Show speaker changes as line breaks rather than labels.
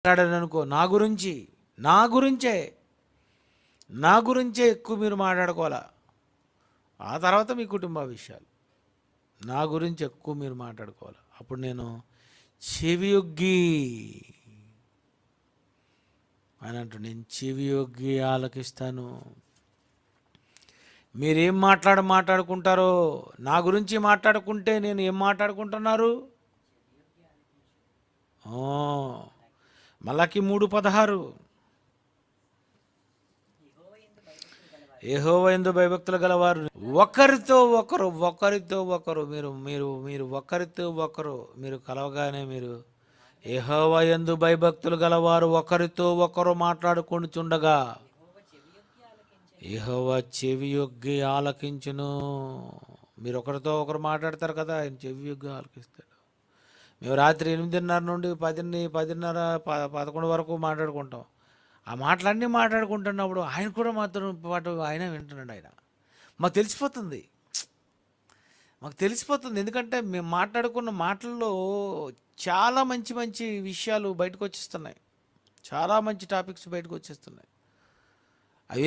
మాట్లాడారనుకో నా గురించే ఎక్కువ మీరు మాట్లాడుకోవాలా. ఆ తర్వాత మీ కుటుంబ విషయాలు. నా గురించి ఎక్కువ మీరు మాట్లాడుకోవాలి. అప్పుడు నేను చెవియొగ్గి అని అంటూ నేను చెవియొగ్గి ఆలకిస్తాను. మీరేం మాట్లాడుకుంటారో నా గురించి మాట్లాడుకుంటే నేను ఏం మాట్లాడుకుంటున్నారు. మలకి 3:16 యెహోవా యందు భయభక్తులు గలవారు ఒకరితో ఒకరు మీరు మీరు మీరు ఒకరితో ఒకరు మీరు కలవగానే మీరు యెహోవా యందు భయభక్తులు గలవారు ఒకరితో ఒకరు మాట్లాడుకొనుచుండగా యెహోవా చెవియొగ్గి ఆలకించును. మీరు ఒకరితో ఒకరు మాట్లాడతారు కదా, ఆయన చెవియొగ్గి ఆలకిస్తాడు. మేము రాత్రి 8:30 నుండి 10:30 11 వరకు మాట్లాడుకుంటాం. ఆ మాటలన్నీ మాట్లాడుకుంటున్నప్పుడు ఆయన కూడా మాతో పాటు ఆయన వింటున్నాడు. మాకు తెలిసిపోతుంది మాకు తెలిసిపోతుంది ఎందుకంటే మేము మాట్లాడుకున్న మాటల్లో చాలా మంచి మంచి విషయాలు బయటకు వచ్చేస్తున్నాయి. చాలా మంచి టాపిక్స్ బయటకు వచ్చేస్తున్నాయి. అవి